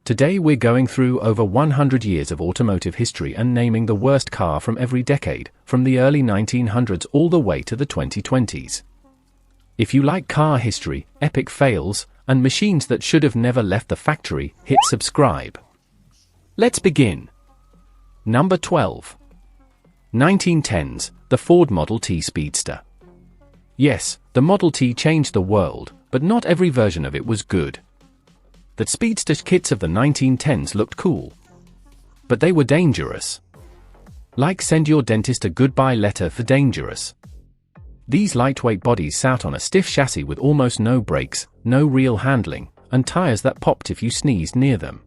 Today we're going through over 100 years of automotive history and naming the worst car from every decade, from the early 1900s all the way to the 2020s. If you like car history, epic fails, and machines that should have never left the factory, hit subscribe. Let's begin. Number 12. 1910s, the Ford Model T Speedster. Yes, the Model T changed the world, but not every version of it was good. The Speedster kits of the 1910s looked cool, but they were dangerous. Like send your dentist a goodbye letter for dangerous. These lightweight bodies sat on a stiff chassis with almost no brakes, no real handling, and tires that popped if you sneezed near them.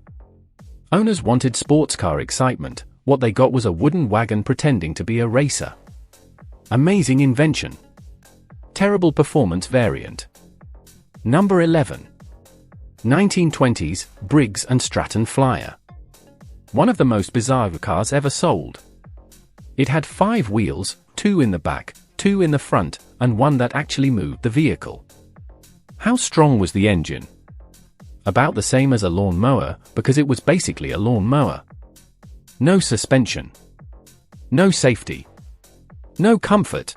Owners wanted sports car excitement. What they got was a wooden wagon pretending to be a racer. Amazing invention. Terrible performance variant. Number 11. 1920s, Briggs Stratton Flyer. One of the most bizarre cars ever sold. It had 5 wheels, 2 in the back, 2 in the front, and 1 that actually moved the vehicle. How strong was the engine? About the same as a lawn mower, because it was basically a lawn mower. No suspension. No safety. No comfort.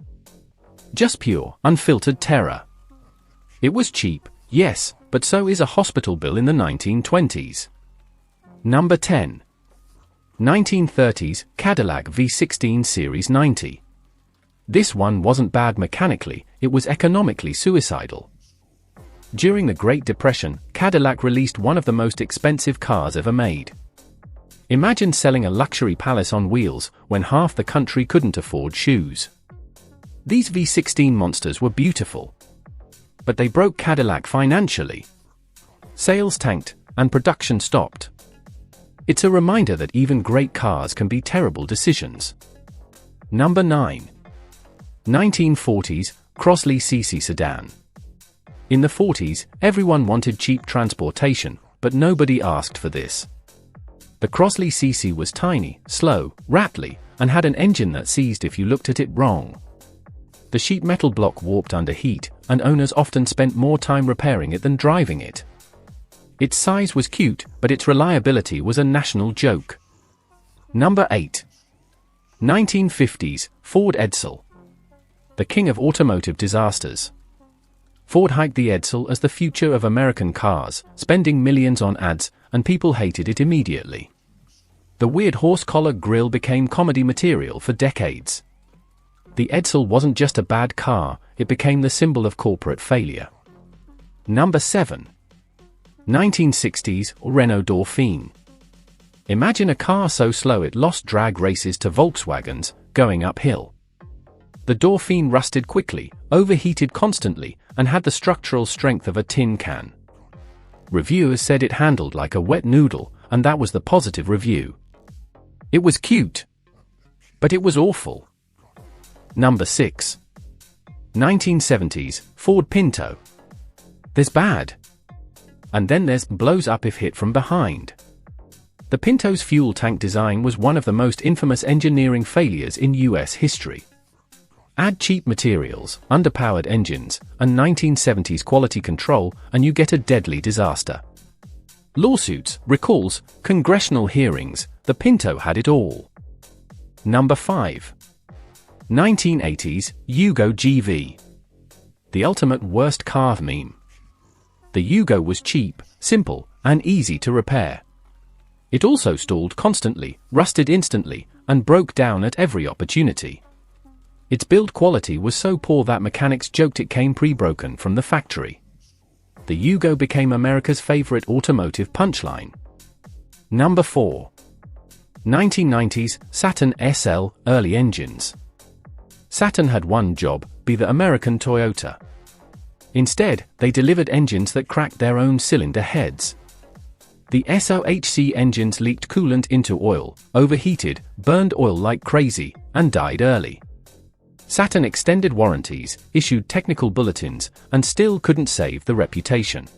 Just pure, unfiltered terror. It was cheap, yes, but so is a hospital bill in the 1920s. Number 10. 1930s, Cadillac V16 Series 90. This one wasn't bad mechanically, it was economically suicidal. During the Great Depression, Cadillac released one of the most expensive cars ever made. Imagine selling a luxury palace on wheels when half the country couldn't afford shoes. These V16 monsters were beautiful, but they broke Cadillac financially. Sales tanked, and production stopped. It's a reminder that even great cars can be terrible decisions. Number 9. 1940s, Crossley CC sedan. In the 40s, everyone wanted cheap transportation, but nobody asked for this. The Crossley CC was tiny, slow, rattly, and had an engine that seized if you looked at it wrong. The sheet metal block warped under heat, and owners often spent more time repairing it than driving it. Its size was cute, but its reliability was a national joke. Number 8. 1950s, Ford Edsel. The king of automotive disasters. Ford hyped the Edsel as the future of American cars, spending millions on ads, and people hated it immediately. The weird horse-collar grille became comedy material for decades. The Edsel wasn't just a bad car, it became the symbol of corporate failure. Number 7. 1960s, Renault Dauphine. Imagine a car so slow it lost drag races to Volkswagens, going uphill. The Dauphine rusted quickly, overheated constantly, and had the structural strength of a tin can. Reviewers said it handled like a wet noodle, and that was the positive review. It was cute, but it was awful. Number 6. 1970s, Ford Pinto. There's bad. And then there's blows up if hit from behind. The Pinto's fuel tank design was one of the most infamous engineering failures in US history. Add cheap materials, underpowered engines, and 1970s quality control, and you get a deadly disaster. Lawsuits, recalls, congressional hearings, the Pinto had it all. Number 5. 1980s, Yugo GV. The ultimate worst car meme. The Yugo was cheap, simple, and easy to repair. It also stalled constantly, rusted instantly, and broke down at every opportunity. Its build quality was so poor that mechanics joked it came pre-broken from the factory. The Yugo became America's favorite automotive punchline. Number 4. 1990s, Saturn SL, early engines. Saturn had one job, be the American Toyota. Instead, they delivered engines that cracked their own cylinder heads. The SOHC engines leaked coolant into oil, overheated, burned oil like crazy, and died early. Saturn extended warranties, issued technical bulletins, and still couldn't save the reputation.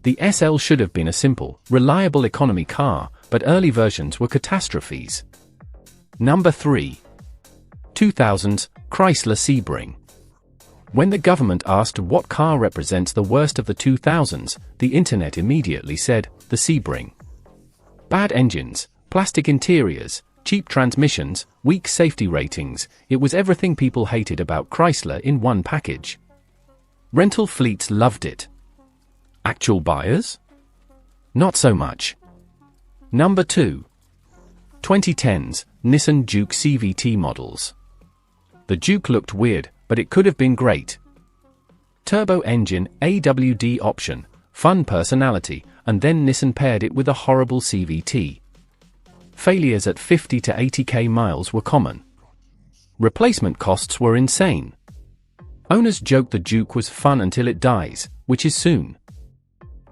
The SL should have been a simple, reliable economy car, but early versions were catastrophes. Number 3. 2000s, Chrysler Sebring. When the government asked what car represents the worst of the 2000s, the internet immediately said, the Sebring. Bad engines, plastic interiors, cheap transmissions, weak safety ratings, it was everything people hated about Chrysler in one package. Rental fleets loved it. Actual buyers? Not so much. Number 2. 2010s, Nissan Juke CVT models. The Juke looked weird, but it could have been great. Turbo engine, AWD option, fun personality, and then Nissan paired it with a horrible CVT. Failures at 50 to 80k miles were common. Replacement costs were insane. Owners joke the Juke was fun until it dies, which is soon.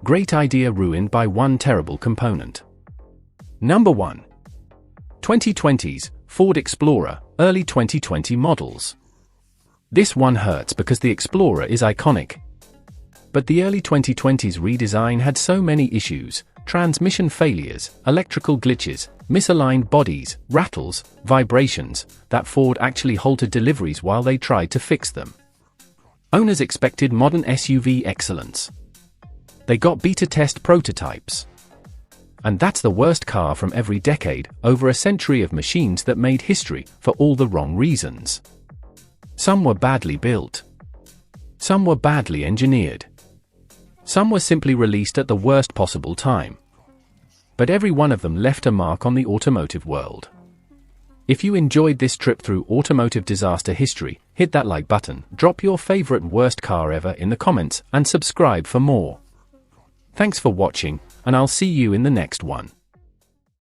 Great idea ruined by one terrible component. Number 1. 2020s, Ford Explorer, early 2020 models. This one hurts because the Explorer is iconic. But the early 2020s redesign had so many issues: transmission failures, electrical glitches, misaligned bodies, rattles, vibrations, that Ford actually halted deliveries while they tried to fix them. Owners expected modern SUV excellence. They got beta test prototypes. And that's the worst car from every decade, over a century of machines that made history for all the wrong reasons. Some were badly built. Some were badly engineered. Some were simply released at the worst possible time. But every one of them left a mark on the automotive world. If you enjoyed this trip through automotive disaster history, hit that like button, drop your favorite worst car ever in the comments, and subscribe for more. Thanks for watching, and I'll see you in the next one.